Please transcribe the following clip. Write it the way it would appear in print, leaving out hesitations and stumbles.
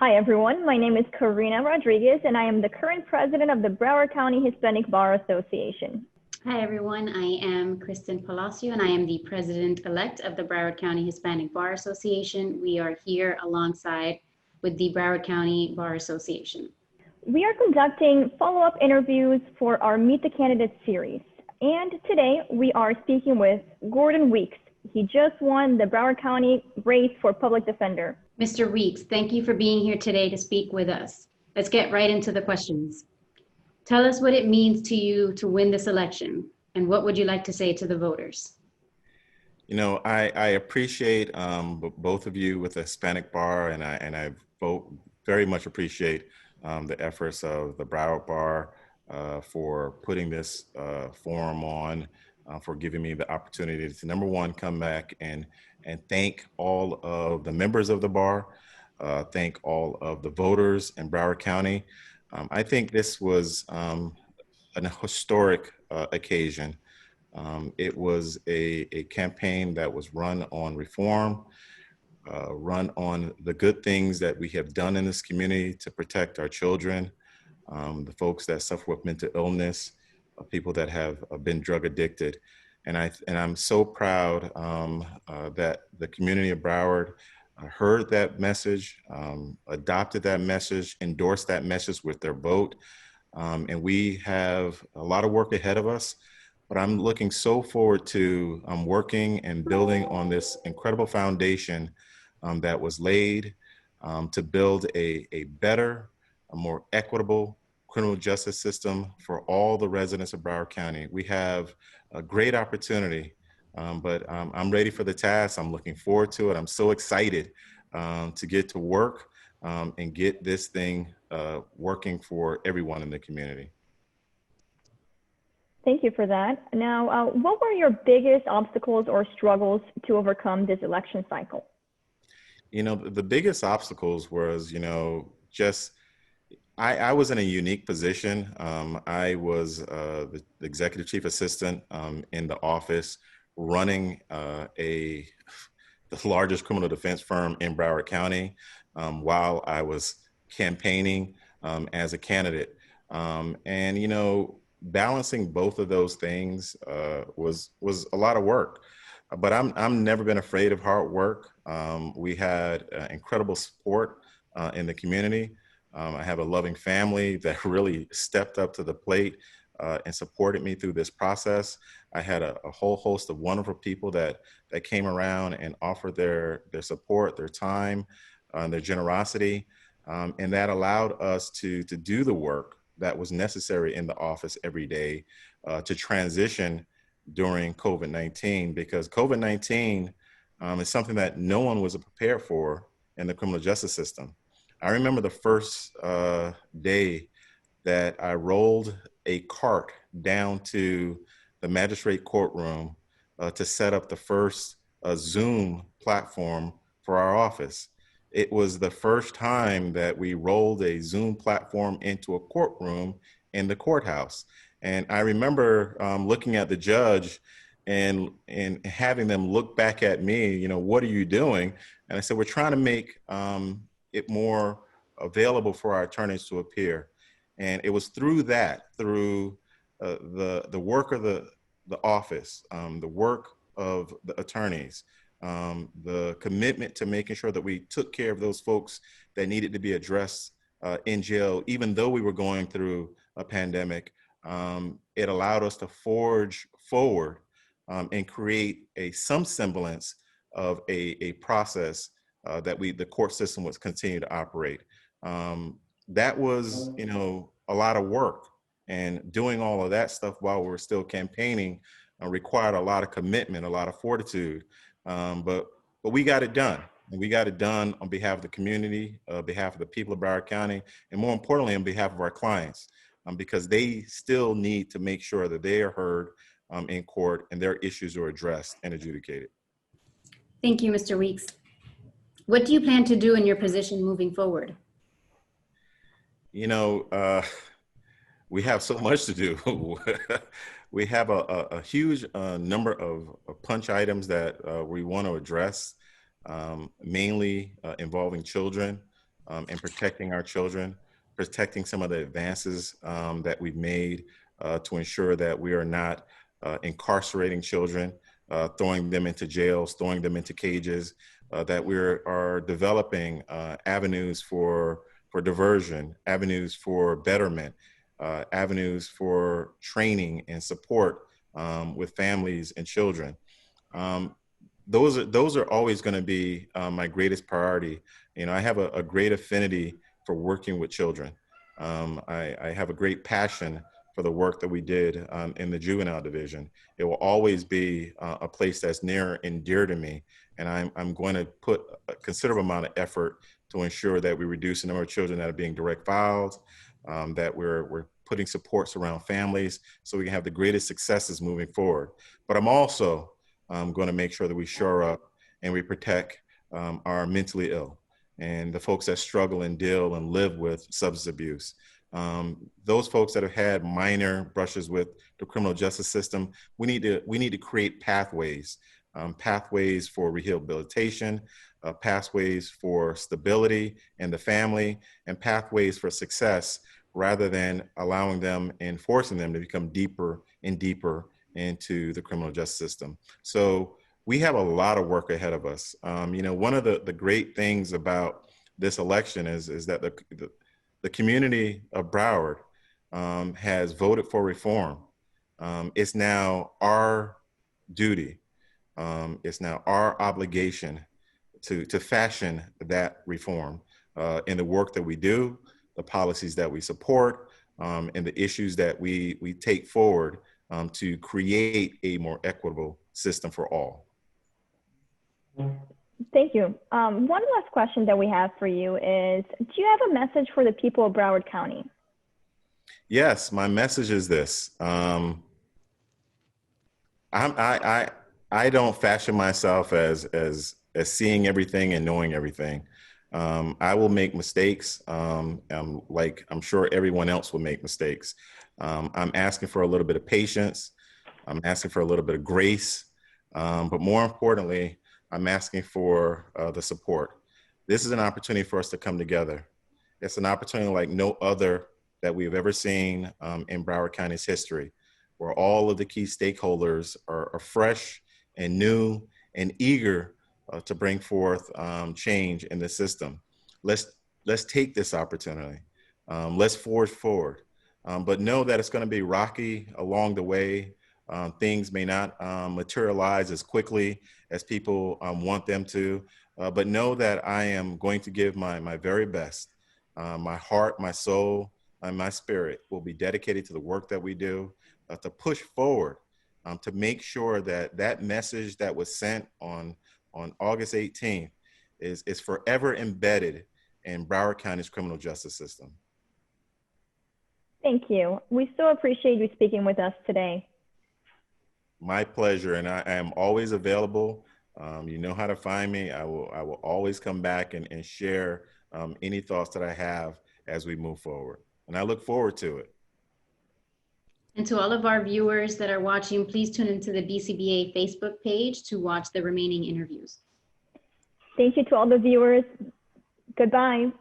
Hi, everyone. My name is Karina Rodriguez, and I am the current president of the Broward County Hispanic Bar Association. Hi, everyone. I am Kristen Palacio, and I am the president-elect of the Broward County Hispanic Bar Association. We are here alongside with the Broward County Bar Association. We are conducting follow-up interviews for our Meet the Candidates series. And today we are speaking with Gordon Weeks. He just won the Broward County race for public defender. Mr. Weeks, thank you for being here today to speak with us. Let's get right into the questions. Tell us what it means to you to win this election, and what would you like to say to the voters? You know, I appreciate both of you with the Hispanic Bar, and I very much appreciate the efforts of the Broward Bar for putting this forum on, for giving me the opportunity to, number one, come back and thank all of the members of the bar, thank all of the voters in Broward County. I think this was an historic occasion. It was a campaign that was run on reform, run on the good things that we have done in this community to protect our children, the folks that suffer with mental illness, people that have been drug addicted. And I'm so proud that the community of Broward heard that message, adopted that message, endorsed that message with their vote. And we have a lot of work ahead of us, but I'm looking so forward to working and building on this incredible foundation that was laid to build a better, a more equitable criminal justice system for all the residents of Broward County. We have a great opportunity, but I'm ready for the task. I'm looking forward to it. I'm so excited to get to work and get this thing working for everyone in the community. Thank you for that. Now, what were your biggest obstacles or struggles to overcome this election cycle? You know, the biggest obstacles was, just I was in a unique position. I was the executive chief assistant in the office running the largest criminal defense firm in Broward County while I was campaigning as a candidate. And, balancing both of those things was a lot of work. But I'm never been afraid of hard work. We had incredible support in the community. I have a loving family that really stepped up to the plate and supported me through this process. I had a whole host of wonderful people that came around and offered their support, their time, their generosity, and that allowed us to do the work that was necessary in the office every day to transition during COVID-19, because COVID-19 is something that no one was prepared for in the criminal justice system. I remember the first day that I rolled a cart down to the magistrate courtroom to set up the first Zoom platform for our office. It was the first time that we rolled a Zoom platform into a courtroom in the courthouse. And I remember looking at the judge and having them look back at me, what are you doing? And I said, we're trying to make it more available for our attorneys to appear. And it was through that, through the work of the office, the work of the attorneys, the commitment to making sure that we took care of those folks that needed to be addressed in jail, even though we were going through a pandemic. It allowed us to forge forward and create some semblance of a process that the court system would continue to operate. That was, a lot of work, and doing all of that stuff while we were still campaigning required a lot of commitment, a lot of fortitude. But we got it done. And we got it done on behalf of the community, on behalf of the people of Broward County, and more importantly, on behalf of our clients, because they still need to make sure that they are heard in court and their issues are addressed and adjudicated. Thank you, Mr. Weeks. What do you plan to do in your position moving forward? We have so much to do. We have a huge number of punch items that we want to address, mainly involving children. in protecting our children, protecting some of the advances that we've made to ensure that we are not incarcerating children, throwing them into jails, throwing them into cages, that we are developing avenues for diversion, avenues for betterment, avenues for training and support with families and children. Those are always going to be my greatest priority. You know, I have a great affinity for working with children. I have a great passion for the work that we did in the juvenile division. It will always be a place that's near and dear to me. And I'm going to put a considerable amount of effort to ensure that we reduce the number of children that are being direct filed, that we're putting supports around families so we can have the greatest successes moving forward. But I'm also going to make sure that we shore up and we protect our mentally ill and the folks that struggle and deal and live with substance abuse. Those folks that have had minor brushes with the criminal justice system, we need to create pathways, pathways for rehabilitation, pathways for stability in the family, and pathways for success, rather than allowing them and forcing them to become deeper and deeper into the criminal justice system. So we have a lot of work ahead of us. You know, one of the great things about this election is that the community of Broward has voted for reform. It's now our duty. It's now our obligation to fashion that reform in the work that we do, the policies that we support, and the issues that we take forward to create a more equitable system for all. Thank you. One last question that we have for you is, do you have a message for the people of Broward County? Yes, my message is this. I don't fashion myself as seeing everything and knowing everything. I will make mistakes, like I'm sure everyone else will make mistakes. I'm asking for a little bit of patience. I'm asking for a little bit of grace. But more importantly, I'm asking for the support. This is an opportunity for us to come together. It's an opportunity like no other that we've ever seen in Broward County's history, where all of the key stakeholders are fresh and new and eager to bring forth change in the system. Let's take this opportunity. Let's forge forward. But know that it's going to be rocky along the way. Things may not materialize as quickly as people want them to, but know that I am going to give my very best. My heart, my soul, and my spirit will be dedicated to the work that we do, to push forward, to make sure that that message that was sent on August 18th is forever embedded in Broward County's criminal justice system. Thank you. We so appreciate you speaking with us today. My pleasure, and I am always available. You know how to find me. I will always come back and share any thoughts that I have as we move forward. And I look forward to it. And to all of our viewers that are watching, please tune into the BCBA Facebook page to watch the remaining interviews. Thank you to all the viewers. Goodbye.